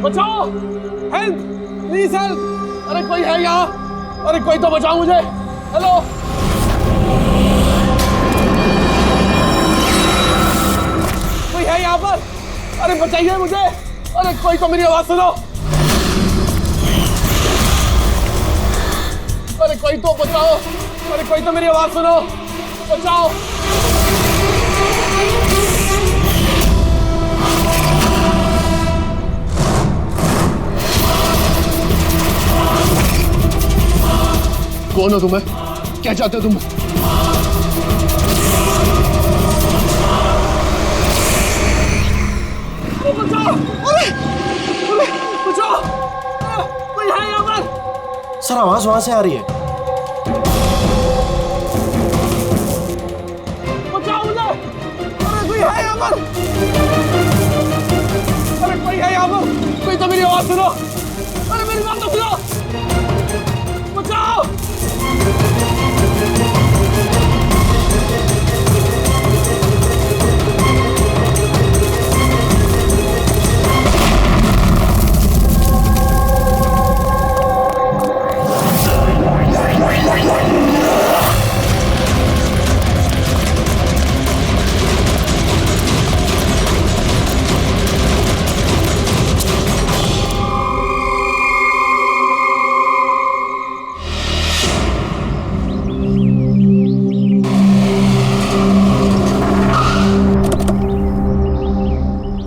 बचाओ, help, please help. अरे कोई है यहाँ? अरे कोई तो बचाओ मुझे। हेलो, कोई है यहाँ पर? अरे बचाइए मुझे। अरे कोई तो मेरी आवाज सुनो। अरे कोई तो बचाओ। अरे कोई तो मेरी आवाज सुनो, बचाओ। कौन हो तुम्हें? क्या चाहते हो तुम? बचाओ! अरे! अरे! बचाओ! कोई है यहाँ पर? सर आवाज वहां से आ रही है। बचाओ मुझे! अरे कोई है यहाँ पर? अरे कोई है यहाँ पर? कोई तो मेरी आवाज सुनो। अरे मेरी बात तो सुनो। बचाओ!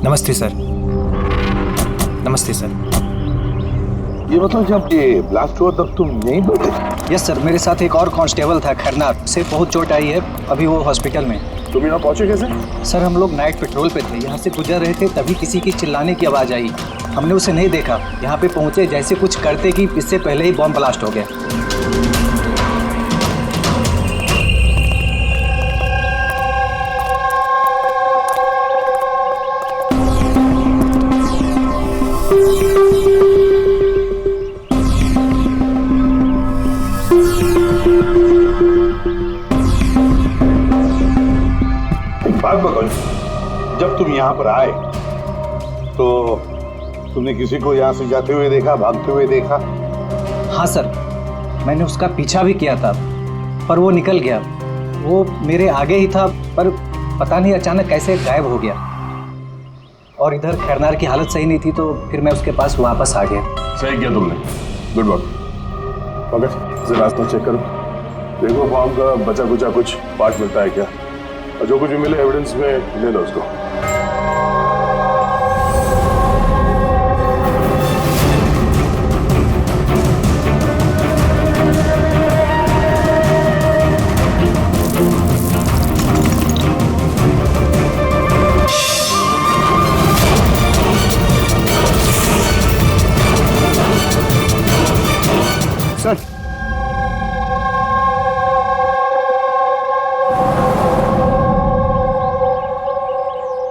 नमस्ते सर। नमस्ते सर। ये बताओ, जब ये ब्लास्ट हुआ तब तुम यहीं पर थे? यस सर, मेरे साथ एक और कांस्टेबल था खरनार, उसे बहुत चोट आई है, अभी वो हॉस्पिटल में। तुम यहाँ पहुंचे कैसे? सर हम लोग नाइट पेट्रोल पे थे, यहाँ से गुजर रहे थे तभी किसी की चिल्लाने की आवाज़ आई। हमने उसे नहीं देखा, यहाँ पे पहुँचे जैसे कुछ करते कि इससे पहले ही बॉम्ब ब्लास्ट हो गया। बात बताओ, जब तुम यहाँ पर आए तो तुमने किसी को यहाँ से जाते हुए देखा, भागते हुए देखा? हाँ सर, मैंने उसका पीछा भी किया था पर वो निकल गया। वो मेरे आगे ही था पर पता नहीं अचानक कैसे गायब हो गया। और इधर खैरनार की हालत सही नहीं थी तो फिर मैं उसके पास वापस आ गया। सही किया तुमने, गुड वर्क। ओके, रास्ता चेक करो, देखो फॉर्म का बचा कुचा कुछ पार्ट मिलता है क्या, और जो कुछ भी मिले एविडेंस में ले लो उसको। सर,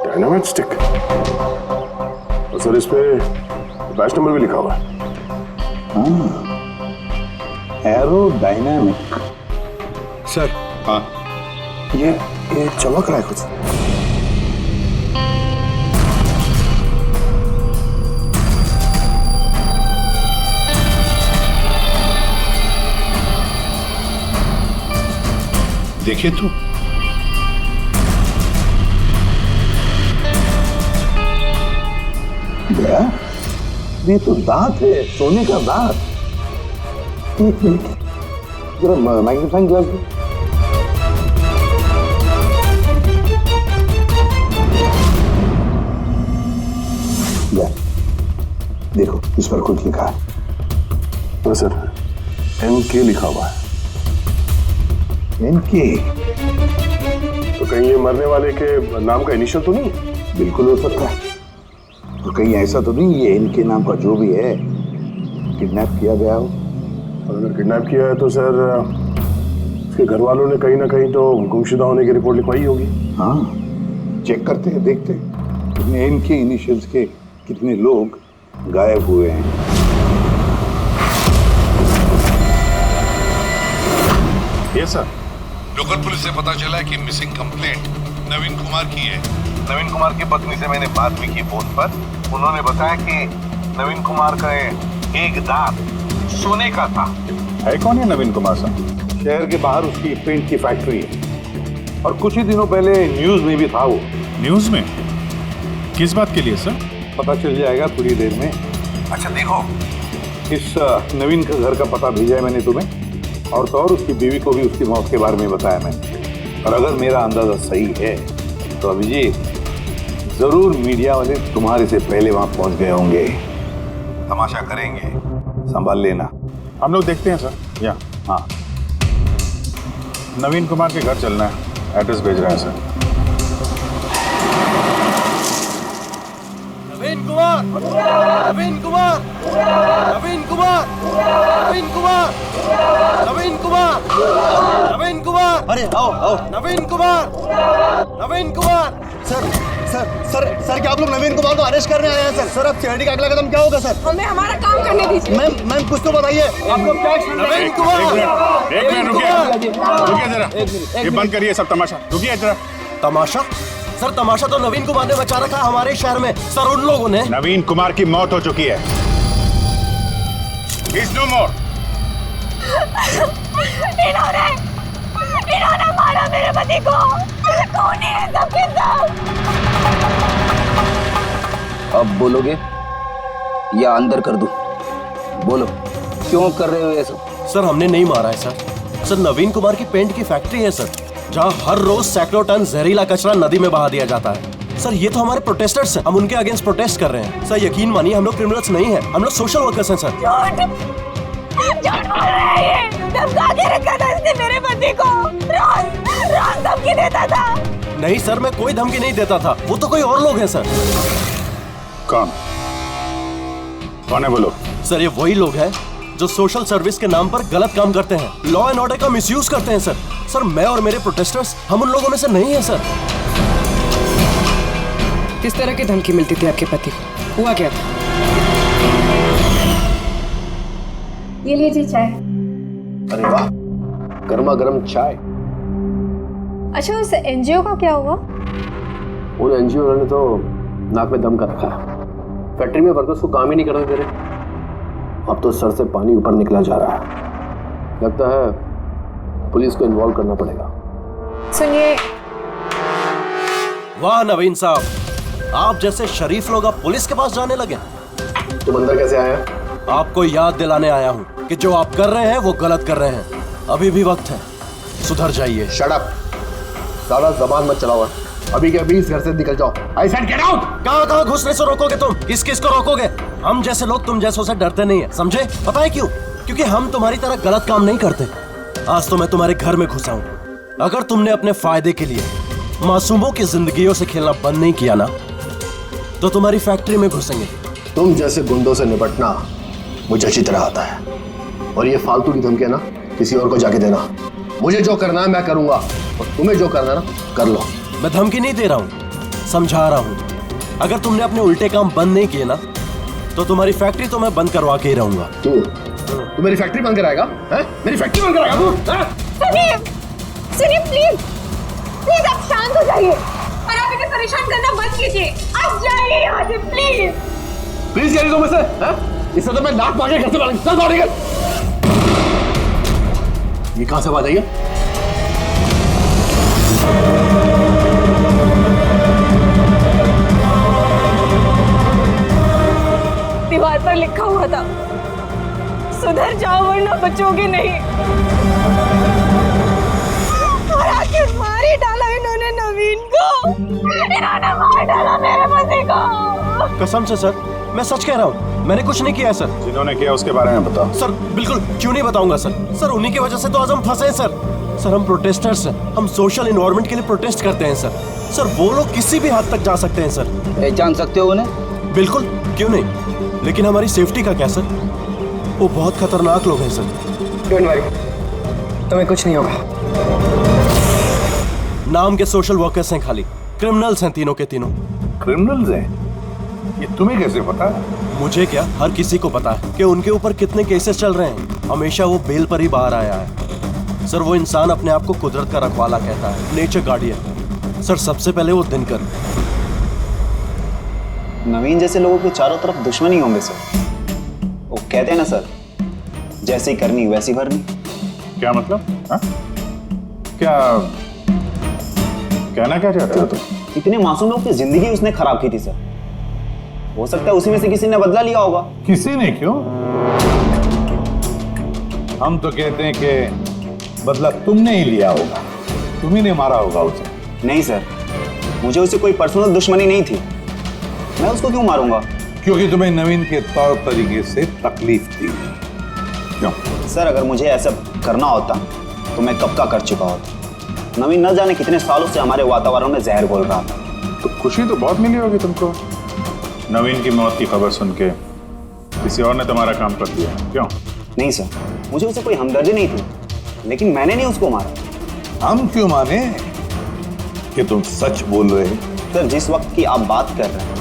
डायनामाइट स्टिक, और सर इस पे बैच नंबर भी लिखा हुआ है। Arrow dynamic. सर हाँ, ये चमक रहा है कुछ। देखिए तो, ये तो दांत है, सोने का दांत। जरा मैग्नीफाइंग ग्लास दो। देखो इस पर कुछ लिखा है। तो सर NK लिखा हुआ है। NK तो कहीं ये मरने वाले के नाम का इनिशियल तो नहीं? बिल्कुल हो सकता है। तो कहीं ऐसा तो नहीं ये NK नाम का जो भी है किडनैप किया गया हो? और अगर किडनैप किया है तो सर उसके घर वालों ने कहीं ना कहीं तो गुमशुदा होने की रिपोर्ट लिखवाई होगी। हाँ, चेक करते हैं, देखते हैं कितने NK इनिशियल्स के कितने लोग गायब हुए हैं। ये सर, लोकल पुलिस से पता चला है कि मिसिंग कंप्लेंट नवीन कुमार की है। नवीन कुमार की पत्नी से मैंने बात भी की फोन पर। उन्होंने बताया कि नवीन कुमार का एक दांत सोने का था। है कौन है नवीन कुमार साहब? शहर के बाहर उसकी पेंट की फैक्ट्री है और कुछ ही दिनों पहले न्यूज में भी था वो। न्यूज में? किस बात के लिए सर? पता चल जाएगा थोड़ी देर में। अच्छा देखो, इस नवीन का घर का पता भेजा है मैंने तुम्हें, और तो और उसकी बीवी को भी उसकी मौत के बारे में बताया मैंने। और अगर मेरा अंदाजा सही है तो अभिजीत जरूर मीडिया वाले तुम्हारे से पहले वहां पहुंच गए होंगे। तमाशा करेंगे, संभाल लेना। हम लोग देखते हैं सर। या हाँ, नवीन कुमार के घर चलना है, एड्रेस भेज रहे हैं सर। नवीन कुमार, नवीन कुमार, नवीन कुमार, नवीन कुमार, नवीन कुमार, नवीन कुमार। अरे आओ आओ। Naveen Kumar, Naveen Kumar. Sir sir sir sir क्या आप लोग नवीन कुमार को अरेस्ट करने आए हैं सर? सर अब सिक्योरिटी का अगला कदम क्या होगा सर? हमें हमारा काम करने दीजिए। मैम कुछ तो बताइए। आपको क्या नवीन कुमार, एक मिनट रुकिए जरा, ये बंद करिए सब तमाशा। रुकिए जरा। तमाशा? सर तमाशा तो नवीन कुमार ने मचा रखा है हमारे शहर में। सर उन लोगों ने नवीन कुमार की मौत हो चुकी है। He's no more। इन्होंने मारा मेरे पति को। कौन है सबके सब? अब बोलोगे या अंदर कर दूं? बोलो, क्यों कर रहे हो ये सब? सर हमने नहीं मारा है सर। सर नवीन कुमार की पेंट की फैक्ट्री है सर, जहाँ हर रोज सैकड़ों टन जहरीला कचरा नदी में बहा दिया जाता है। सर ये तो हमारे प्रोटेस्टर्स हैं, हम उनके अगेंस्ट प्रोटेस्ट कर रहे हैं। सर यकीन मानिए हम लोग क्रिमिनल्स नहीं हैं, हम लोग सोशल वर्कर्स हैं सर। झूठ बोल रहा है ये। धमका के रखा था इसने मेरे पति को। रोज धमकी देता था। नहीं सर, मैं कोई धमकी नहीं देता था, वो तो कोई और लोग हैं सर। कौन कौन है बोलो? सर ये वही लोग हैं जो सोशल सर्विस के नाम पर गलत काम करते हैं, लॉ एंड ऑर्डर का मिसयूज करते हैं सर। सर मैं और मेरे प्रोटेस्टर्स हम उन लोगों में से नहीं है सर। किस तरह की धमकी मिलती थी आपके पति को? हुआ क्या था? ये लीजिए चाय। अरे वाह, गर्मा गर्म चाय। अच्छा उस एनजीओ का क्या हुआ? उन एनजीओ ने तो नाक में दम कर रखा है। फैक्ट्री में वर्कर्स को काम ही नहीं करने दे रहे। अब तो सर से पानी ऊपर निकला जा रहा है। लगता है पुलिस को इन्वॉल्व करना पड़ेगा। सुनिए। वाह नवीन साहब, आप जैसे शरीफ लोग अब पुलिस के पास जाने लगे। तुम अंदर कैसे आया? आपको याद दिलाने आया हूँ कि जो आप कर रहे हैं वो गलत कर रहे हैं। अभी भी वक्त है, सुधर जाइए। शट अप, ज्यादा जबान मत चलाओ। अभी के अभी इस घर से निकल जाओ। I said get out. कहाँ घुसने से रोकोगे तुम? किस किस को रोकोगे? हम जैसे लोग तुम जैसों से डरते नहीं है, समझे? पता है क्यों? क्योंकि हम तुम्हारी तरह गलत काम नहीं करते। आज तो मैं तुम्हारे घर में घुसा हूँ। अगर तुमने अपने फायदे के लिए मासूमों की जिंदगियों से खेलना बंद नहीं किया ना, तो तुम्हारी फैक्ट्री में घुसेंगे। तुम जैसे गुंडों से निपटना मुझे अच्छी तरह आता है, और ये फालतू की धमकियां ना किसी और को जाके देना। मुझे जो करना है मैं करूंगा, और तुम्हें जो करना है ना कर लो। मैं धमकी नहीं दे रहा हूँ, समझा रहा हूँ। अगर तुमने अपने उल्टे काम बंद नहीं किए ना, तो तुम्हारी फैक्ट्री तो मैं बंद करवा के ही रहूंगा। तू मेरी फैक्ट्री बंद कराएगा? मेरी फैक्ट्री बंद कराएगा तू? सुनिए प्लीज, प्लीज आप शांत हो जाइए और आप इन्हें परेशान करना बंद कीजिए। आप जाइए यहाँ से प्लीज। प्लीज कह रही तुम इसे? इससे तो मैं लात मार के घर से चल दौड़ेगा। ये कहां से आवाज आई है? दीवार पर लिखा हुआ था, सुधर जाओ वरना बचोगे नहीं। और आखिर मार ही डाला इन्होंने नवीन को। इन्होंने मार डाला मेरे पति को। कसम से सर, मैं सच कह रहा हूँ, मैंने कुछ नहीं किया है सर। जिन्होंने किया उसके बारे में बताओ। सर बिल्कुल क्यों नहीं बताऊंगा सर। सर उन्हीं की वजह से तो आज हम फंसे हैं सर। सर हम प्रोटेस्टर्स हैं, हम सोशल इन्वायरमेंट के लिए प्रोटेस्ट करते हैं सर। सर वो लोग किसी भी हद तक जा सकते हैं सर। पहचान सकते हो उन्हें? बिल्कुल, क्यों नहीं, लेकिन हमारी सेफ्टी का क्या सर? वो बहुत खतरनाक लोग हैं सर। डोंट वरी, तुम्हें कुछ नहीं होगा। नाम के सोशल वर्कर्स हैं खाली, क्रिमिनल्स हैं तीनों के तीनों। क्रिमिनल्स हैं? ये तुम्हें कैसे पता? मुझे क्या, हर किसी को पता है कि उनके ऊपर कितने केसेस चल रहे हैं। हमेशा वो बेल पर ही बाहर आया है सर। वो इंसान अपने आप को कुदरत का रखवाला कहता है, नेचर गार्डियन। सर सबसे पहले वो दिनकर, नवीन जैसे लोगों के चारों तरफ दुश्मनी होंगे सर। वो कहते हैं ना सर, जैसी करनी वैसी भरनी। क्या मतलब? हाँ? क्या कहना क्या चाहते हो तुम? इतने मासूम लोग की जिंदगी उसने खराब की थी सर। हो सकता है उसी में से किसी ने बदला लिया होगा। किसी ने क्यों? हम तो कहते हैं कि बदला तुमने ही लिया होगा, तुम ही ने मारा होगा उसे। नहीं सर, मुझे उससे कोई पर्सनल दुश्मनी नहीं थी। मैं उसको क्यों मारूंगा? क्योंकि तुम्हें नवीन के तौर तरीके से तकलीफ थी। क्यों? सर अगर मुझे ऐसा करना होता तो मैं कब का कर चुका होता। नवीन न जाने कितने सालों से हमारे वातावरण में जहर घोल रहा था। तो खुशी तो बहुत मिली होगी तुमको नवीन की मौत की खबर सुन के। किसी और ने तुम्हारा काम कर दिया, क्यों? नहीं सर, मुझे उससे कोई हमदर्दी नहीं थी, लेकिन मैंने नहीं उसको मारा। हम क्यों माने कि तुम सच बोल रहे हो? सर जिस वक्त की आप बात कर रहे हैं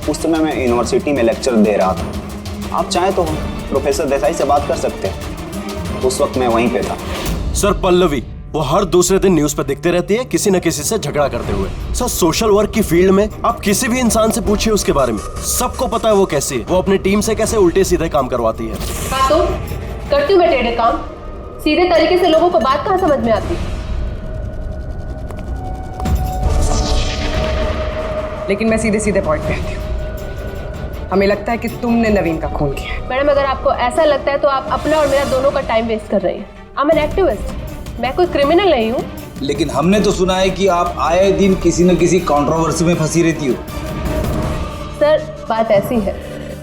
उस समय मैं यूनिवर्सिटी में लेक्चर दे रहा था। आप चाहें तो प्रोफेसर देसाई से बात कर सकते हैं, उस वक्त मैं वहीं पे था। सर पल्लवी वो हर दूसरे दिन न्यूज पे दिखते रहती है किसी न किसी से झगड़ा करते हुए। सर सोशल वर्क की फील्ड में आप किसी भी इंसान से पूछिए उसके बारे में, सबको पता है वो कैसी है, वो अपनी टीम से कैसे उल्टे सीधे काम करवाती है। हाँ तो करती हूँ मैं टेढ़े काम, सीधे तरीके से लोगों को बात कहाँ समझ में आती। लेकिन मैं सीधे सीधे पॉइंट पे आती हूँ। हमें लगता है कि तुमने नवीन का खून किया है। मैडम अगर आपको ऐसा लगता है तो आप अपना और मेरा दोनों का टाइम वेस्ट कर रही हैं। आई एम एन एक्टिविस्ट, मैं कोई क्रिमिनल नहीं हूँ। लेकिन हमने तो सुना है कि आप आए दिन किसी न किसी कंट्रोवर्सी में फंसी रहती हो। सर बात ऐसी है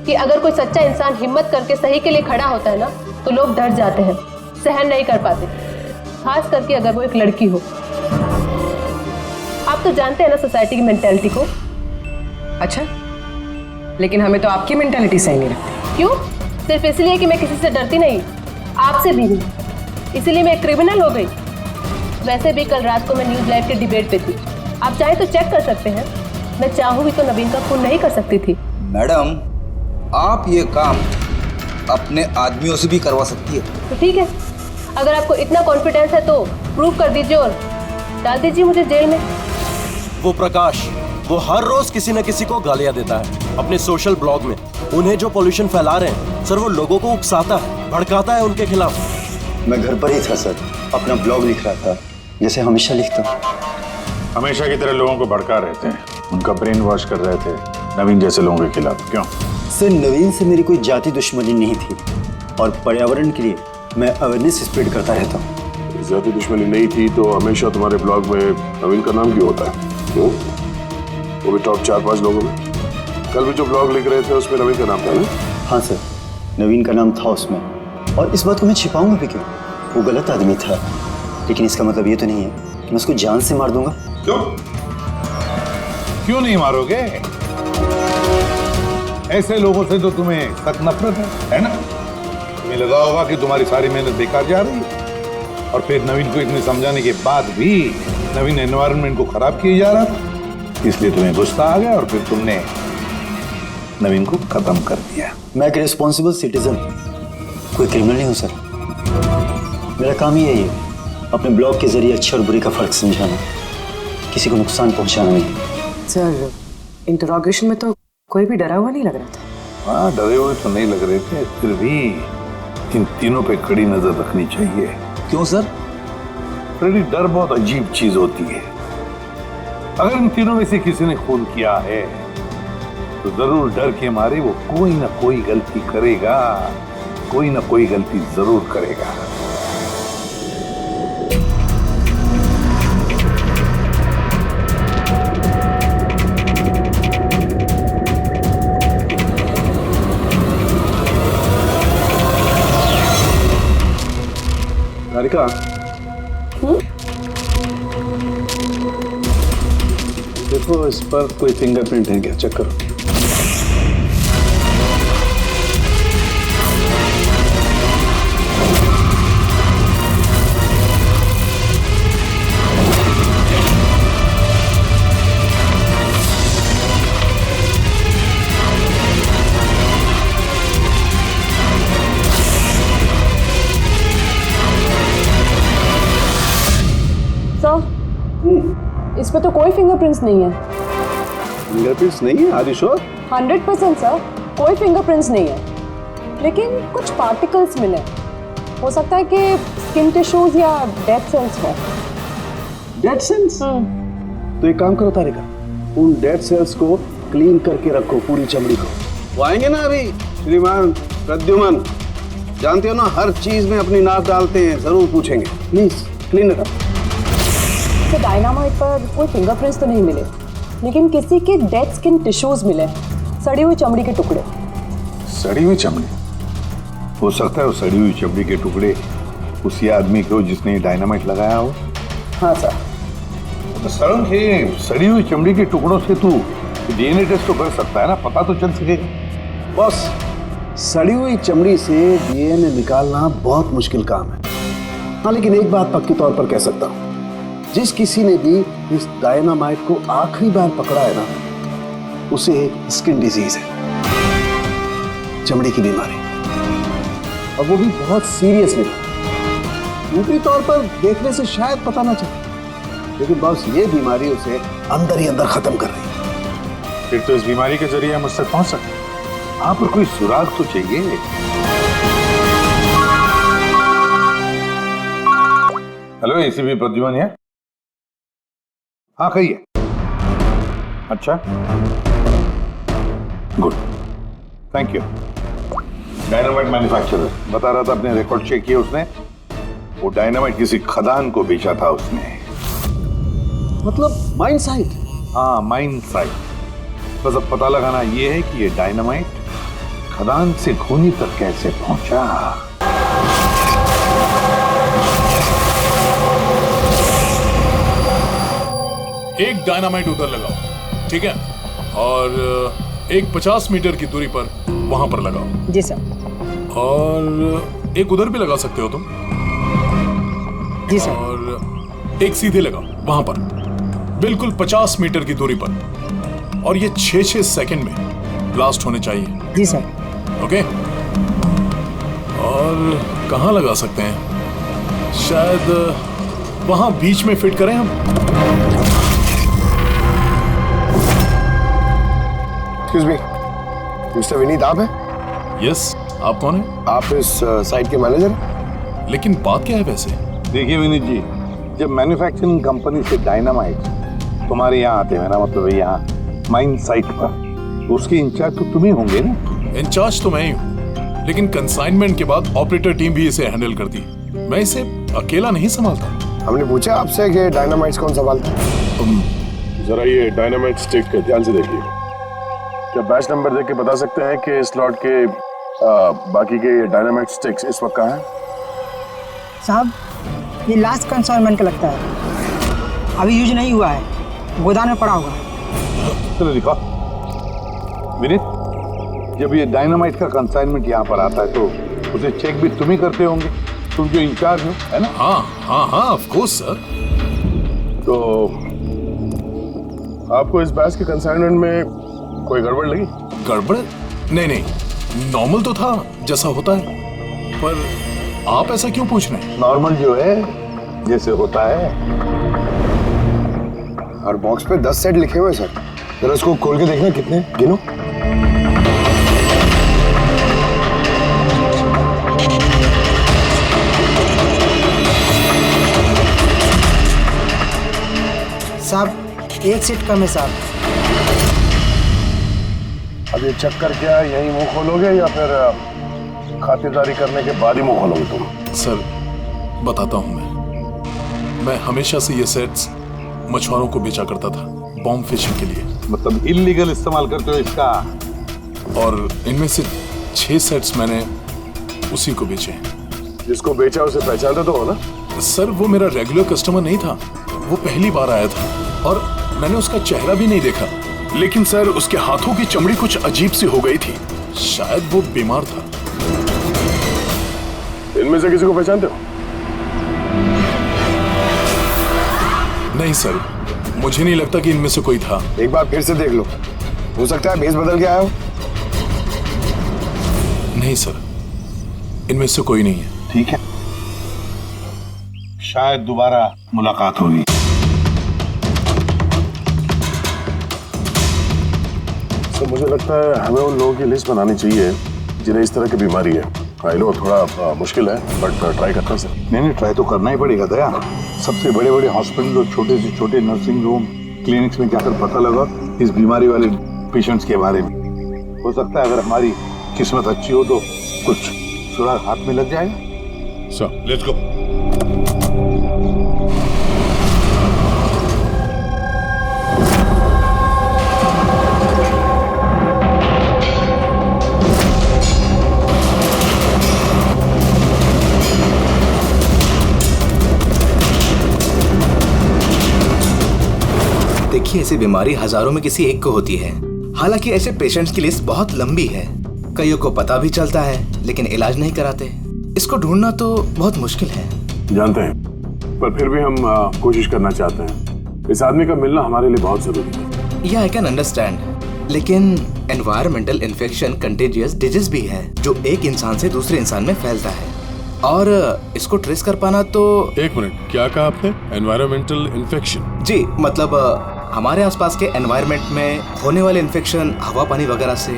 कि अगर कोई सच्चा इंसान हिम्मत करके सही के लिए खड़ा होता है ना तो लोग डर जाते हैं, सहन नहीं कर पाते, खास करके अगर वो एक लड़की हो। आप तो जानते हैं ना सोसाइटी की मेंटालिटी को। अच्छा, लेकिन हमें तो आपकी मेंटालिटी सही नहीं लगती। क्यों? सिर्फ इसलिए कि मैं किसी से डरती नहीं, आपसे भी नहीं, इसीलिए मैं क्रिमिनल हो गई। वैसे भी कल रात को मैं न्यूज लाइव के डिबेट पे थी, आप चाहे तो चेक कर सकते हैं। मैं चाहूँ भी तो नवीन का खून नहीं कर सकती थी। मैडम आप ये काम अपने आदमियों से भी करवा सकती है। तो ठीक है, अगर आपको इतना कॉन्फिडेंस है तो प्रूव कर दीजिए और डाल दीजिए मुझे जेल में। वो प्रकाश वो हर रोज किसी न किसी को गालियां देता है अपने सोशल ब्लॉग में। उन्हें जो पॉल्यूशन फैला रहे हैं सर, वो लोगों को उकसाता है, भड़काता है उनके खिलाफ। मैं घर पर ही था सर, अपना ब्लॉग लिख रहा था जैसे हमेशा लिखता हूँ। हमेशा की तरह लोगों को भड़का रहे थे, उनका ब्रेन वॉश कर रहे थे नवीन जैसे लोगों के खिलाफ। क्यों? सर नवीन से मेरी कोई जाति दुश्मनी नहीं थी और पर्यावरण के लिए मैं अवेयरनेस स्प्रेड करता रहता हूँ। जाति दुश्मनी नहीं थी तो हमेशा तुम्हारे ब्लॉग में नवीन का नाम क्यों होता है? क्यों? वो भी टॉप 4-5 लोगों में। कल भी जो ब्लॉग लिख रहे थे उसमें नवीन का नाम था ना? हाँ सर, नवीन का नाम था उसमें, और इस बात को मैं छिपाऊंगा भी क्यों? वो गलत आदमी था, लेकिन इसका मतलब ये तो नहीं है कि मैं उसको जान से मार दूंगा। क्यों? क्यों नहीं मारोगे? ऐसे लोगों से तो तुम्हें सख्त नफरत है ना? तुम्हें लगा होगा कि तुम्हारी सारी मेहनत बेकार जा रही है, और फिर नवीन को इतने समझाने के बाद भी नवीन एनवायरनमेंट को खराब किए जा रहा था, इसलिए तुम्हें गुस्सा आ गया और फिर तुमने नवीन को खत्म कर दिया। मैं एक रिस्पॉन्सिबल सिटीजन, कोई क्रिमिनल नहीं हूँ सर। मेरा काम ही यही है, अपने ब्लॉग के जरिए अच्छे और बुरे का फर्क समझाना, किसी को नुकसान पहुंचाना नहीं। सर इंटरोगेशन में तो कोई भी डरा हुआ नहीं लग रहा था। हाँ डरे हुए तो नहीं लग रहे थे, फिर भी इन तीनों पे कड़ी नजर रखनी चाहिए। क्यों सर? फ्रेडी डर बहुत अजीब चीज होती है। अगर इन तीनों में से किसी ने खून किया है तो जरूर डर के मारे वो कोई ना कोई गलती करेगा, कोई ना कोई गलती जरूर करेगा। राधिका, देखो इस पर कोई फिंगरप्रिंट है क्या? चेक करो। इस पे तो कोई फिंगरप्रिंट्स नहीं है। फिंगरप्रिंट्स नहीं है? Are you sure? 100% सर, कोई फिंगरप्रिंट्स नहीं है, लेकिन कुछ पार्टिकल्स मिले। हो सकता है कि स्किन टिश्यूज या डेड सेल्स हो। Dead cells? तो एक काम करो तारिका, उन डेड सेल्स को क्लीन करके रखो, पूरी चमड़ी को। वो आएंगे ना अभी श्रीमान प्रद्युमन, जानते हो ना हर चीज में अपनी नाक डालते हैं, जरूर पूछेंगे। Please clean it up. तो डायनामाइट पर कोई फिंगरप्रिंट्स तो नहीं मिले, लेकिन किसी के डेड स्किन टिश्यूज मिले, सड़ी हुई चमड़ी के टुकड़े। सड़ी हुई चमड़ी? हो सकता है वो सड़ी हुई चमड़ी के टुकड़े उसी आदमी के हो जिसने डायनामाइट लगाया हो। हाँ सर। तो सड़न के सड़ी हुई चमड़ी के टुकड़ों से तू डीएनए टेस्ट तो कर सकता है ना, पता तो चल सकेगा। बॉस, सड़ी हुई चमड़ी से डीएनए निकालना बहुत मुश्किल काम है। हाँ, लेकिन एक बात पक्की तौर पर कह सकता हूँ, जिस किसी ने भी इस डायनामाइट को आखिरी बार पकड़ा है ना, उसे स्किन डिजीज है, चमड़ी की बीमारी, और वो भी बहुत सीरियस बीमारी। ऊपरी तौर पर देखने से शायद पता ना चले, लेकिन बॉस ये बीमारी उसे अंदर ही अंदर खत्म कर रही है। फिर तो इस बीमारी के जरिए हम उससे पहुंच सकते हैं। आप पर कोई सुराग तो चाहिए। हेलो, एसीपी प्रद्युमन है? हाँ कहिए। अच्छा, good, thank you. Dynamite manufacturer बता रहा था, अपने रिकॉर्ड चेक किए उसने, वो डायनामाइट किसी खदान को बेचा था उसने। मतलब माइन साइट? हाँ, माइन साइट। बस अब पता लगाना ये है कि ये डायनामाइट खदान से खूनी तक कैसे पहुंचा। एक डायनामाइट उधर लगाओ, ठीक है, और एक 50 मीटर की दूरी पर वहां पर लगाओ। जी सर। और एक उधर भी लगा सकते हो तुम। जी सर। और एक सीधे लगाओ वहां पर, बिल्कुल 50 मीटर की दूरी पर, और ये 6-6 सेकंड में ब्लास्ट होने चाहिए। जी सर। ओके। और कहाँ लगा सकते हैं? शायद वहां बीच में फिट करें हम। एक्सक्यूज मी, मिस्टर विनीत आप हैं? यस, आप कौन हैं? आप इस साइट के मैनेजर? लेकिन बात क्या है वैसे? देखिए विनीत जी, जब मैन्युफैक्चरिंग कंपनी से डायनामाइट तुम्हारे यहाँ आते हैं ना, मतलब यहाँ माइन साइट पर, तो उसके इंचार्ज तो तुम ही होंगे ना? इंचार्ज तो मैं ही हूँ, लेकिन कंसाइनमेंट के बाद ऑपरेटर टीम भी इसे हैंडल करती है। मैं इसे अकेला नहीं संभालता। हमने पूछा आपसे कि डायनामाइट्स कौन संभालता है? जरा ये डायनामाइट स्टिक ध्यान से देखिए। क्या बैच नंबर देख के बता सकते हैं कि इस लॉट के बाकी के डायनामाइट स्टिक्स इस वक्त कहाँ हैं? साहब, ये लास्ट कंसाइनमेंट का लगता है, अभी यूज नहीं हुआ है, गोदाम में पड़ा होगा। चलो दिखा। विनीत, जब ये डायनामाइट का कंसाइनमेंट यहाँ पर आता है तो उसे चेक भी तुम ही करते होंगे, तुम जो इंचार्ज हो, है ना? हाँ हाँ हाँ, ऑफ कोर्स सर। तो आपको इस बैच के कंसाइनमेंट में कोई गड़बड़ लगी? गड़बड़? नहीं नहीं, नॉर्मल तो था जैसा होता है, पर आप ऐसा क्यों पूछ रहे हैं? नॉर्मल जो है जैसे होता है। और बॉक्स पे 10 सेट लिखे हुए सर, जरा इसको खोल के देखना कितने, गिनो। साहब, एक सेट कम है साहब। अब ये चेक करके यही मुंह खोलोगे या फिर खातिरदारी करने के बाद ही मुंह खोलोगे तुम? सर बताता हूँ, मैं हमेशा से ये सेट्स मछुआरों को बेचा करता था, बॉम्ब फिशिंग के लिए। मतलब इल्लीगल इस्तेमाल करते हो इसका? और इनमें से 6 सेट्स मैंने उसी को बेचे हैं। जिसको बेचा उसे पहचानते तो हो ना? सर वो मेरा रेगुलर कस्टमर नहीं था, वो पहली बार आया था और मैंने उसका चेहरा भी नहीं देखा, लेकिन सर उसके हाथों की चमड़ी कुछ अजीब सी हो गई थी, शायद वो बीमार था। इनमें से किसी को पहचानते हो? नहीं सर, मुझे नहीं लगता कि इनमें से कोई था। एक बार फिर से देख लो, हो सकता है भेस बदल के आया हो। नहीं सर, इनमें से कोई नहीं है। ठीक है, शायद दोबारा मुलाकात होगी। सर मुझे लगता है हमें उन लोगों की लिस्ट बनानी चाहिए जिन्हें इस तरह की बीमारी है। आई नो थोड़ा मुश्किल है, बट ट्राई करते हैं सर। नहीं, ट्राई तो करना ही पड़ेगा दया। सबसे बड़े बड़े हॉस्पिटल और छोटे से छोटे नर्सिंग होम, क्लिनिक्स में जाकर पता लगा इस बीमारी वाले पेशेंट्स के बारे में। हो सकता है अगर हमारी किस्मत अच्छी हो तो कुछ सुराग हाथ में लग जाएगा। Sir let's go. देखिए, ऐसी बीमारी हजारों में किसी एक को होती है। हालांकि ऐसे पेशेंट्स की लिस्ट बहुत लंबी है। कईयों को पता भी चलता है लेकिन इलाज नहीं कराते। इसको ढूंढना तो बहुत मुश्किल है। जानते हैं, पर फिर भी हम कोशिश करना चाहते हैं। इस आदमी का मिलना हमारे लिए बहुत जरूरी है। या आई कैन अंडरस्टैंड, लेकिन एनवायरमेंटल इन्फेक्शन कंटेजियस डिजीज भी है जो एक इंसान से दूसरे इंसान में फैलता है, और इसको ट्रेस कर पाना तो। एक मिनट, क्या कहा आपने? Environmental infection? जी, मतलब हमारे आसपास के एनवायरनमेंट में होने वाले इन्फेक्शन, हवा पानी वगैरह से,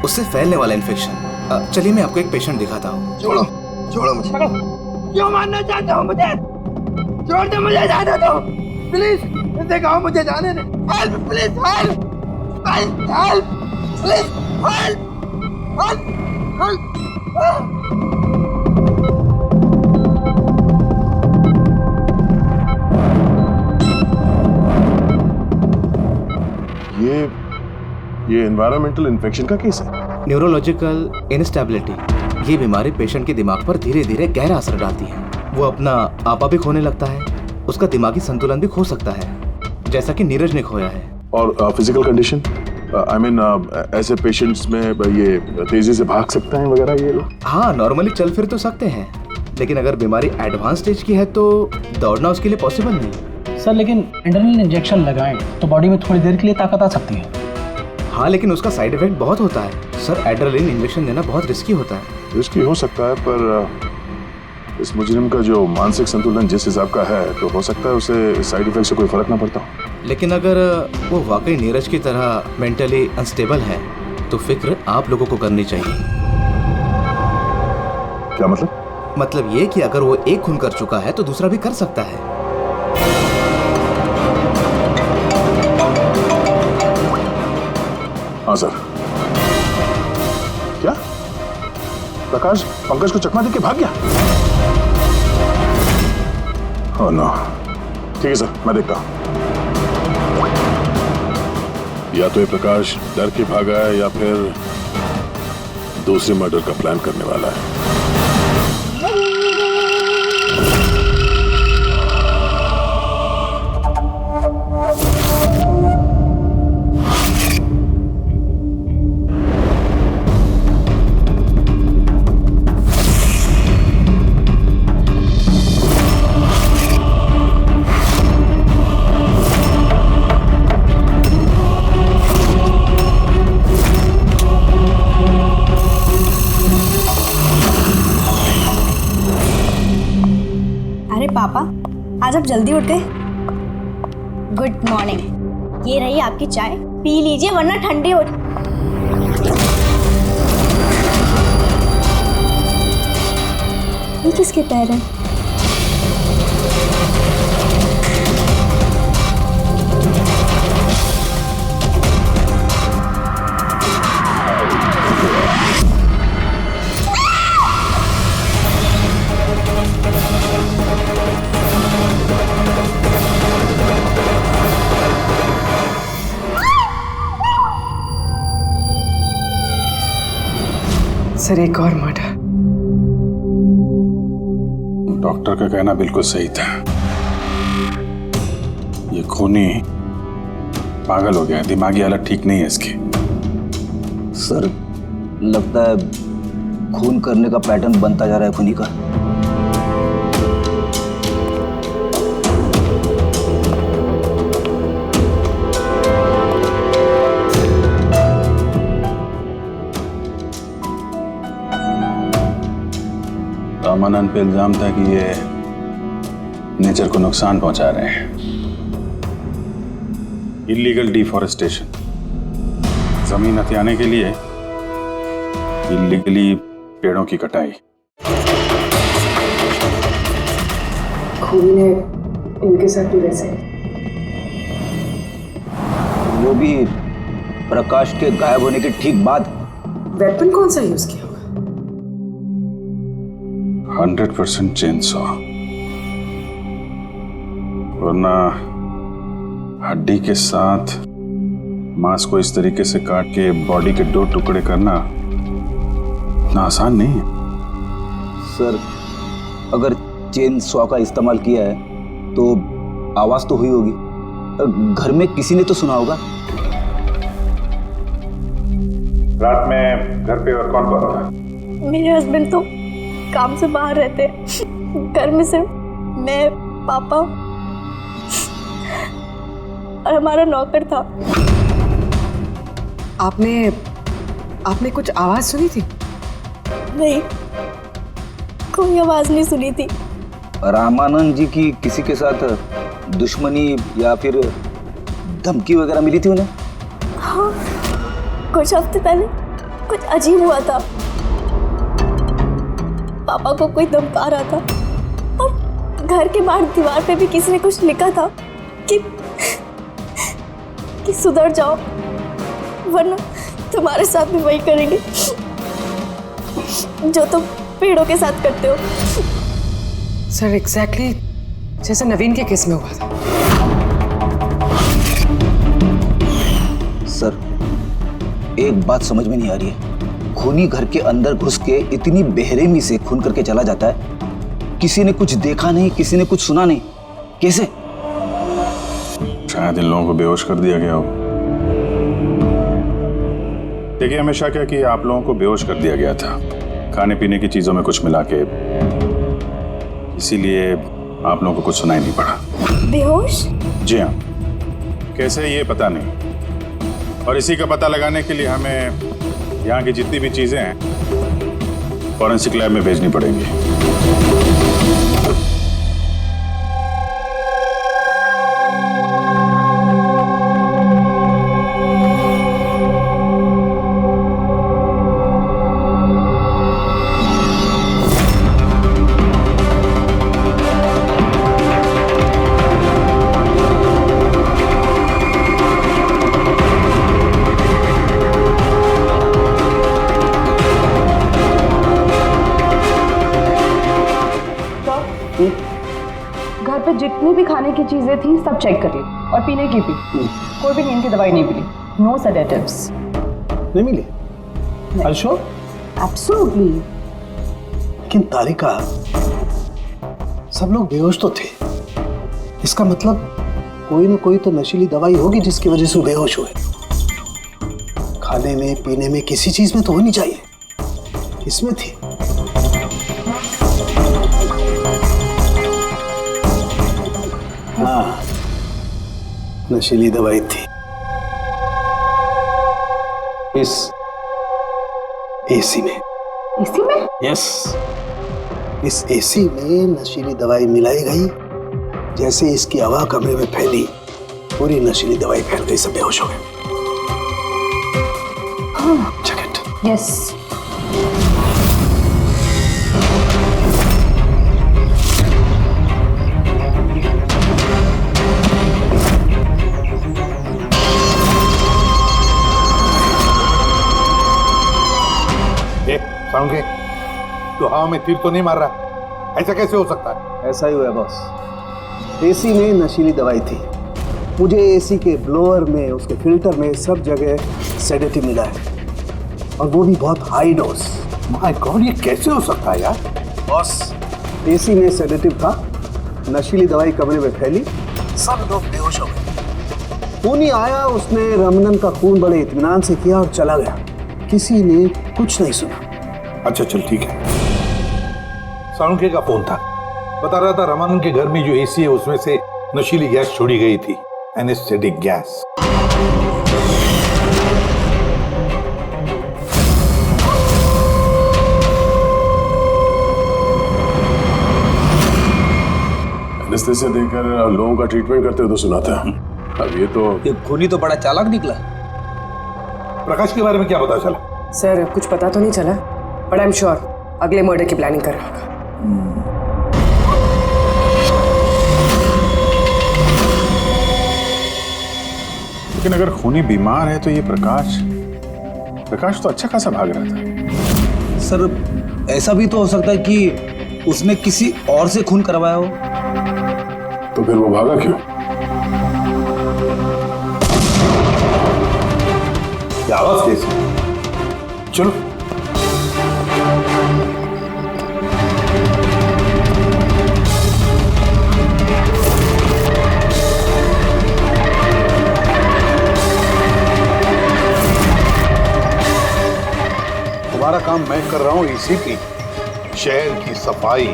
उससे फैलने वाला इन्फेक्शन। चलिए मैं आपको एक पेशेंट दिखाता हूँ। छोड़ो मुझे। क्यों मारना चाहते हो मुझे? छोड़ दो मुझे, जाने दो प्लीज। इसे कहो मुझे जाने दे। Help please, help help please, help help. ये एनवायरमेंटल इन्फेक्शन का केस है। न्यूरोलॉजिकल इंस्टेबिलिटी, ये बीमारी पेशेंट के दिमाग पर धीरे धीरे गहरा असर डालती है। वो अपना आपा भी खोने लगता है, उसका दिमागी संतुलन भी खो सकता है, जैसा कि नीरज ने खोया है। और फिजिकल कंडीशन, आई मीन ऐसे पेशेंट्स में ये तेजी से भाग सकते हैं वगैरह ये लोग? हाँ, नॉर्मली चल फिर तो सकते हैं, लेकिन अगर बीमारी एडवांस स्टेज की है तो दौड़ना उसके लिए पॉसिबल नहीं। सर लेकिन एड्रेनलिन इंजेक्शन लगाएं तो बॉडी में थोड़ी देर के लिए ताकत आ सकती है। हाँ, लेकिन उसका साइड इफेक्ट बहुत होता है सर। एड्रेनलिन इंजेक्शन देना बहुत रिस्की होता है। रिस्की हो सकता है, पर इस मुजरिम का जो मानसिक संतुलन जिस हिसाब का है तो हो सकता है उसे साइड इफेक्ट से कोई फर्क ना पड़ता हो। लेकिन अगर वो वाकई नीरज की तरह मेंटली अनस्टेबल है तो फिक्र आप लोगों को करनी चाहिए। क्या मतलब? मतलब ये कि अगर वो एक खून कर चुका है तो दूसरा भी कर सकता है। हाँ सर। क्या प्रकाश पंकज को चकमा देके भाग गया? Oh no. ठीक है सर, मैं देखता हूं। या तो ये प्रकाश डर के भागा है या फिर दूसरे मर्डर का प्लान करने वाला है। पापा, आज आप जल्दी उठ गए। Good morning. ये रही आपकी चाय, पी लीजिए वरना ठंडी हो। ये किसके पैर हैं? सर एक और मर्डर। डॉक्टर का कहना बिल्कुल सही था। ये खूनी पागल हो गया, दिमागी हालत ठीक नहीं है इसकी। सर लगता है खून करने का पैटर्न बनता जा रहा है खूनी का। रामानंद पे इल्जाम था कि ये नेचर को नुकसान पहुंचा रहे हैं। इलीगल डिफॉरेस्टेशन, जमीन हथियाने के लिए इलीगली पेड़ों की कटाई। खूनी ने इनके साथ भी वैसे वो भी प्रकाश के गायब होने के ठीक बाद। वेपन कौन सा यूज किया? 100% चेनसॉ, वरना हड्डी के साथ मांस को इस तरीके से काट के बॉडी के 2 टुकड़े करना इतना आसान नहीं है। सर, अगर चेन सॉ का इस्तेमाल किया है तो आवाज तो हुई होगी, घर में किसी ने तो सुना होगा। रात में घर पे और कौन कौन था? मेरे हस्बैंड तो काम से बाहर रहते हैं, घर में सिर्फ मैं, पापा और हमारा नौकर था। आपने कुछ आवाज सुनी थी? नहीं, कोई आवाज नहीं सुनी थी। रामानंद जी की किसी के साथ दुश्मनी या फिर धमकी वगैरह मिली थी उन्हें? हाँ, कुछ हफ्ते पहले कुछ अजीब हुआ था। पापा को कोई धमका रहा था और घर के बाहर दीवार पे भी किसी ने कुछ लिखा था कि सुधर जाओ वरना तुम्हारे साथ भी वही करेंगे जो तुम पेड़ों के साथ करते हो। सर, एग्जैक्टली जैसे नवीन के केस में हुआ था। सर, एक बात समझ में नहीं आ रही है, खूनी घर के अंदर घुस के इतनी बेरहमी से खून करके चला जाता है, किसी ने कुछ देखा नहीं, किसी ने कुछ सुना नहीं, कैसे? शायद इन लोगों को बेहोश कर दिया गया हो। देखिए, हमेशा क्या कि आप लोगों को बेहोश कर दिया गया था, खाने पीने की चीजों में कुछ मिला के, इसीलिए आप लोगों को कुछ सुनाई नहीं पड़ा। बेहोश? जी हाँ, कैसे ये पता नहीं, और इसी का पता लगाने के लिए हमें यहाँ की जितनी भी चीजें हैं फॉरेंसिक लैब में भेजनी पड़ेंगी। घर पे जितनी भी खाने की चीजें थी सब चेक कर ली और पीने की भी। कोई भी नींद की दवाई नहीं मिली। No sedatives. नहीं मिली? अशोक? एब्सोल्युटली। लेकिन तारिका, सब लोग बेहोश तो थे, इसका मतलब कोई ना कोई तो नशीली दवाई होगी जिसकी वजह से वो बेहोश हुए। खाने में पीने में किसी चीज में तो होनी चाहिए, इसमें थी। हाँ, नशीली दवाई थी। इस एसी में। एसी में? यस, इस एसी में नशीली दवाई मिलाई गई। जैसे इसकी हवा कमरे में फैली, पूरी नशीली दवाई फैल गई, सब बेहोश हो गए। Check it. यस। साउंड तो हवा में तीर तो नहीं मार रहा, ऐसा कैसे हो सकता है? ऐसा ही हुआ बॉस। एसी में नशीली दवाई थी। मुझे एसी के ब्लोअर में, उसके फिल्टर में, सब जगह सेडेटिव मिला है, और वो भी बहुत हाई डोज। माय गॉड, ये कैसे हो सकता है यार? बॉस, एसी में सेडेटिव था, नशीली दवाई कमरे में फैली, सब लोग बेहोश हो गए। खूनी आया, उसने रमनन का खून बड़े इत्मीनान से किया और चला गया। किसी ने कुछ नहीं सुना। अच्छा चल ठीक है। साउंड का फोन था, बता रहा था रमन के घर में जो एसी है उसमें से नशीली गैस छोड़ी गई थी, एनेस्थेटिक गैस। एनेस्थेसिया देकर लोगों का ट्रीटमेंट करते हो तो सुना था। अब ये खूनी तो बड़ा चालाक निकला। प्रकाश के बारे में क्या पता चला? सर कुछ पता तो नहीं चला, बट आई एम श्योर अगले मर्डर की प्लानिंग कर रहा होगा। लेकिन अगर खूनी बीमार है तो ये प्रकाश तो अच्छा खासा भाग रहा था। सर ऐसा भी तो हो सकता है कि उसने किसी और से खून करवाया हो। तो फिर वो भागा क्यों? क्या आवाज कैसी? चलो तुम्हारा काम मैं कर रहा हूं एसीपी। शहर की सफाई,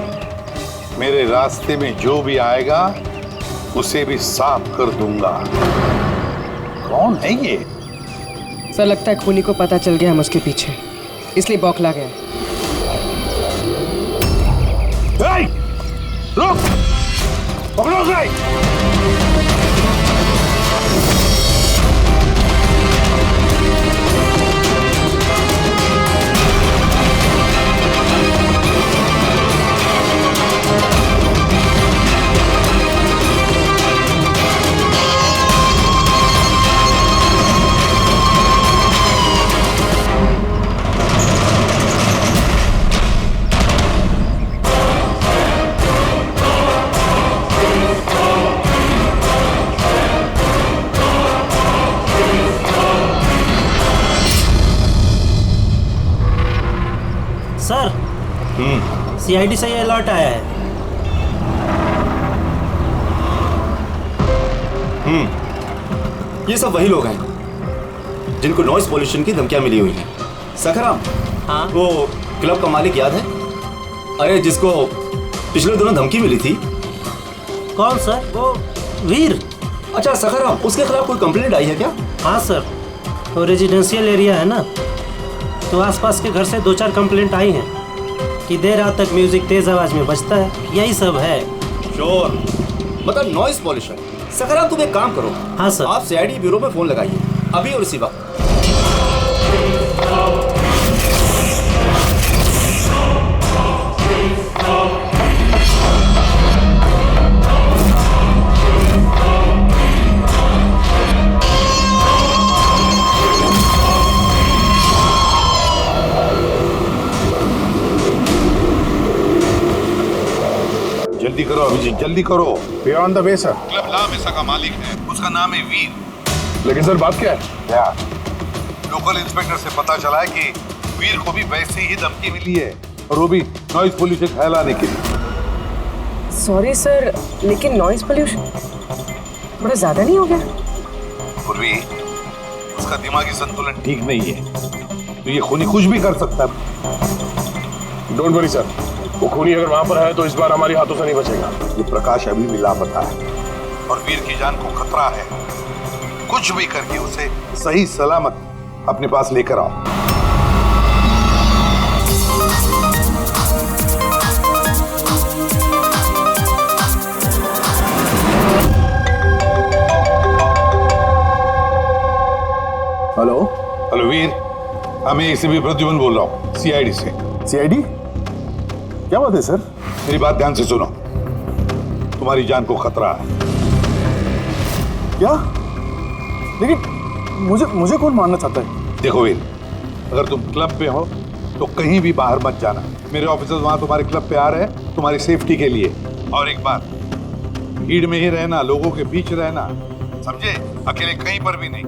मेरे रास्ते में जो भी आएगा उसे भी साफ कर दूंगा। कौन है ये? सर लगता है खूनी को पता चल गया हम उसके पीछे, इसलिए बौखला गया। रुक! पकड़ो उसे! सर, सीआईडी से ये अलर्ट आया है। ये सब वही लोग हैं जिनको नॉइस पॉल्यूशन की धमकियां मिली हुई हैं। सखाराम, हाँ? वो क्लब का मालिक याद है? अरे जिसको पिछले दिनों धमकी मिली थी। कौन सर? वो वीर। अच्छा सखाराम, उसके खिलाफ कोई कंप्लेंट आई है क्या? हाँ सर, तो रेजिडेंशियल एरिया है ना, तो आसपास के घर से 2-4 कंप्लेंट आई हैं कि देर रात तक म्यूजिक तेज आवाज में बजता है, यही सब है। शोर मतलब नॉइस पॉल्यूशन। सखाराम तुम एक काम करो। हाँ सर। आप सीआईडी ब्यूरो में फोन लगाइए अभी और इसी वक्त। जल्दी करो अभिजीत, जल्दी करो। We are on the way sir. Club La Mesa का मालिक है, उसका नाम है वीर। लेकिन सर बात क्या है? क्या? लोकल इंस्पेक्टर से पता चला है कि वीर को भी वैसे ही धमकी मिली है, और वो भी नॉइज पोल्यूशन फैलाने के लिए। सॉरी सर, लेकिन नॉइज पोल्यूशन बड़ा ज्यादा नहीं हो गया? पूर्वी, उसका दिमागी संतुलन ठीक नहीं है, तो ये खूनी कुछ भी कर सकता है। डोंट वरी सर, वो खूनी अगर वहां पर है तो इस बार हमारे हाथों से नहीं बचेगा। ये प्रकाश अभी भी लापता है और वीर की जान को खतरा है। कुछ भी करके उसे सही सलामत अपने पास लेकर आओ। हेलो हेलो वीर, मैं एसीपी प्रद्युमन बोल रहा हूँ, सीआईडी से। सीआईडी? क्या बात है सर? मेरी बात ध्यान से सुनो, तुम्हारी जान को खतरा है। क्या? लेकिन मुझे कौन मारना चाहता है? देखो वीर, अगर तुम क्लब पे हो तो कहीं भी बाहर मत जाना। मेरे ऑफिसर्स वहां तुम्हारे क्लब पे आ रहे हैं तुम्हारी सेफ्टी के लिए। और एक बात, भीड़ में ही रहना, लोगों के बीच रहना, समझे? अकेले कहीं पर भी नहीं।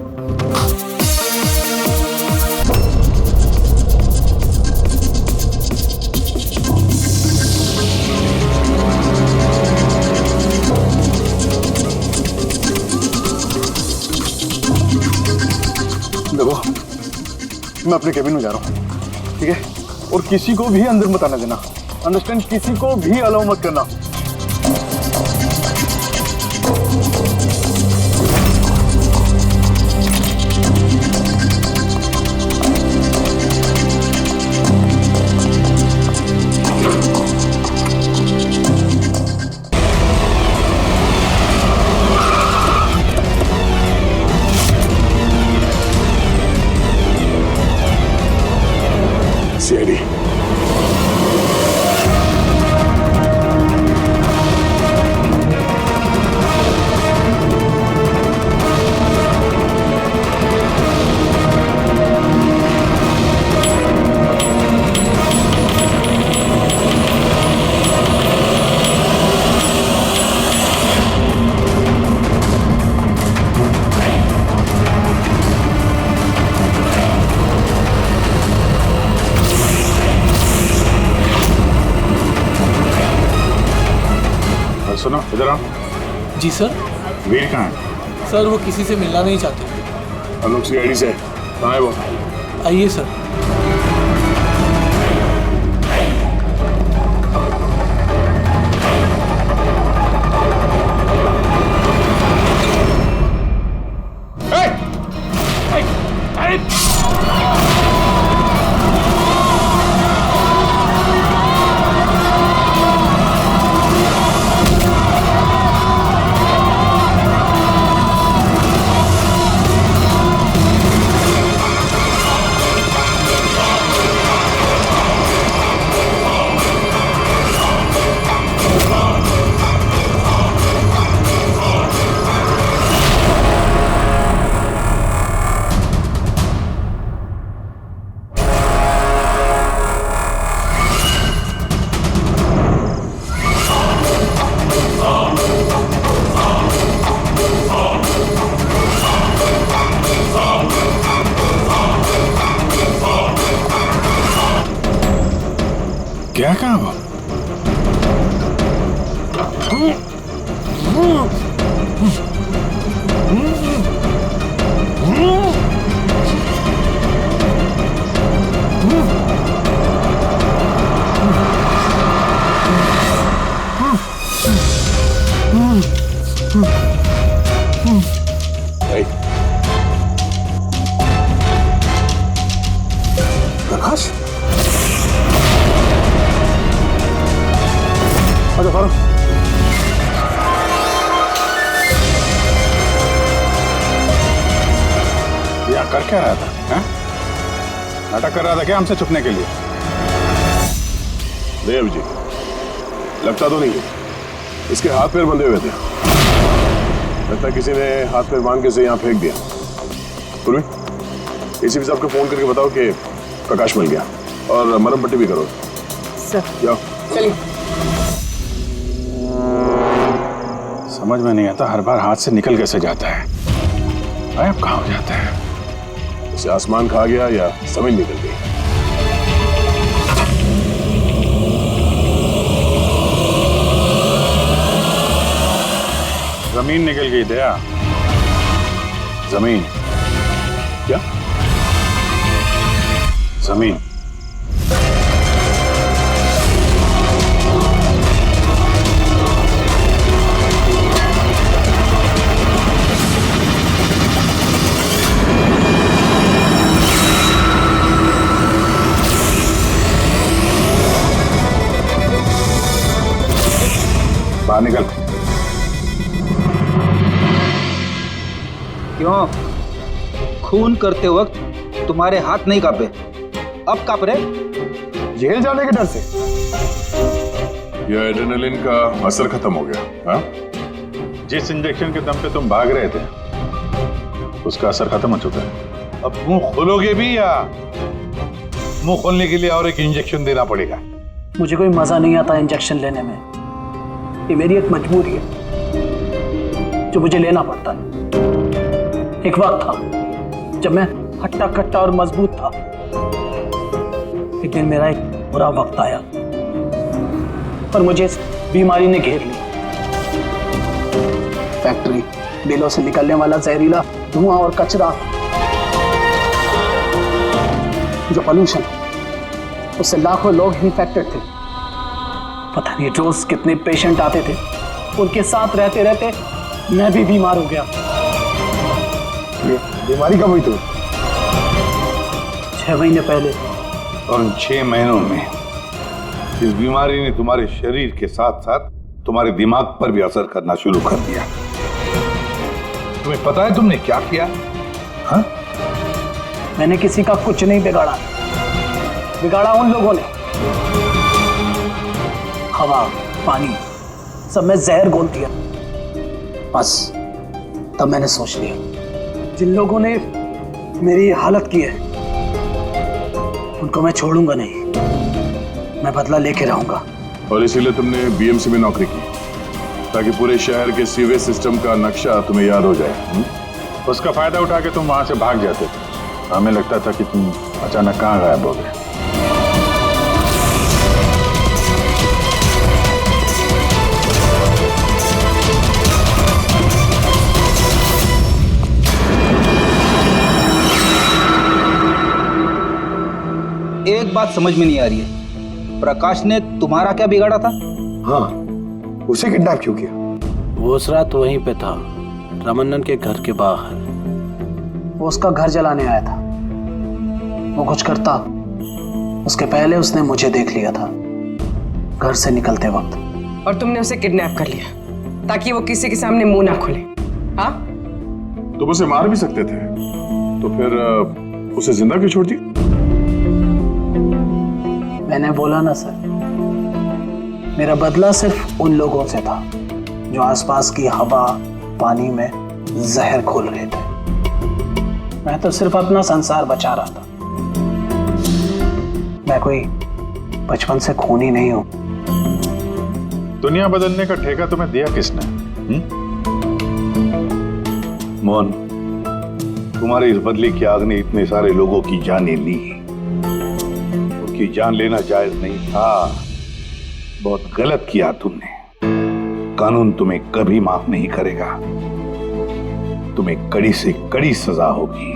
देखो, मैं अपने केबिन में जा रहा हूँ, ठीक है? और किसी को भी अंदर मत आने देना, अंडरस्टैंड? किसी को भी अलाउ मत करना। सुनो इधर आओ। जी सर। वीर कहाँ है? सर वो किसी से मिलना नहीं चाहते। आलोक सीआईडी से कहाँ है वो? आइए सर। क्या काम? प्रकाश, आजा फारूक। यह कर क्या रहा था? हैं? नाटक कर रहा था क्या हमसे छुपने के लिए? देव जी, लगता तो नहीं है। इसके हाथ पैर बंधे हुए थे। लगता है किसी ने हाथ पैर बांध के इसे यहाँ फेंक दिया। पूर्वी, एसीपी साहब को फोन करके बताओ कि प्रकाश मिल गया और मरहम पट्टी भी करो। सर जाओ। चलिए। समझ में नहीं आता हर बार हाथ से निकल कैसे जाता है। गायब कहाँ हो जाता है? उसे आसमान खा गया या जमीन निकल गई। जमीन निकल गई दया। जमीन क्या? जमीन। बाहर निकल। क्यों? खून करते वक्त तुम्हारे हाथ नहीं कांपे, अब कांप रहे? जेल जाने के डर से? यह एड्रेनलिन का असर खत्म हो गया। हाँ? जिस इंजेक्शन के दम पे तुम भाग रहे थे उसका असर खत्म हो चुका है। अब मुंह खोलोगे भी या मुंह खोलने के लिए और एक इंजेक्शन देना पड़ेगा? मुझे कोई मजा नहीं आता इंजेक्शन लेने में। ये मेरी एक मजबूरी है जो मुझे लेना पड़ता है। एक वक्त था जब मैं हट्टा कट्टा और मजबूत था, लेकिन मेरा एक बुरा वक्त आया और मुझे इस बीमारी ने घेर लिया। फैक्ट्री, बिलों से निकलने वाला जहरीला धुआं और कचरा, जो पोल्यूशन, उससे लाखों लोग इन्फेक्टेड थे। पता नहीं रोज कितने पेशेंट आते थे। उनके साथ रहते रहते मैं भी बीमार हो गया। ये बीमारी कब हुई तुम? 6 महीने पहले। और उन 6 महीनों में इस बीमारी ने तुम्हारे शरीर के साथ साथ तुम्हारे दिमाग पर भी असर करना शुरू कर दिया। तुम्हें पता है तुमने क्या किया? हाँ? मैंने किसी का कुछ नहीं बिगाड़ा, बिगाड़ा उन लोगों ने। हवा, पानी, सब में जहर घोल दिया। बस तब मैंने सोच लिया, जिन लोगों ने मेरी हालत की है उनको मैं छोड़ूंगा नहीं, मैं बदला लेके रहूंगा। और इसीलिए तुमने बीएमसी में नौकरी की, ताकि पूरे शहर के सीवेज सिस्टम का नक्शा तुम्हें याद हो जाए। उसका फायदा उठा के तुम वहां से भाग जाते थे। हमें लगता था कि तुम अचानक कहाँ गायब हो गए। बात समझ में नहीं आ रही है। प्रकाश ने तुम्हारा क्या बिगाड़ा था? हाँ, उसे किडनैप क्यों किया? वो उस रात वहीं पे था, रमन्नन के घर के बाहर। वो उसका घर जलाने आया था। वो कुछ करता उसके पहले उसने मुझे देख लिया था घर से निकलते वक्त। और तुमने उसे किडनैप कर लिया ताकि वो किसी के सामने मुंह ना खोले। हाँ, तुम उसे मार भी सकते थे, तो फिर उसे जिंदा क्यों छोड़ दिया? मैंने बोला ना सर, मेरा बदला सिर्फ उन लोगों से था जो आसपास की हवा पानी में जहर घोल रहे थे। मैं तो सिर्फ अपना संसार बचा रहा था। मैं कोई बचपन से खूनी नहीं हूं। दुनिया बदलने का ठेका तुम्हें दिया किसने? मोहन, तुम्हारे इस बदले की आग ने इतने सारे लोगों की जानें ली। उनकी जान लेना जायज नहीं था। बहुत गलत किया तुमने। कानून तुम्हें कभी माफ नहीं करेगा। तुम्हें कड़ी से कड़ी सजा होगी।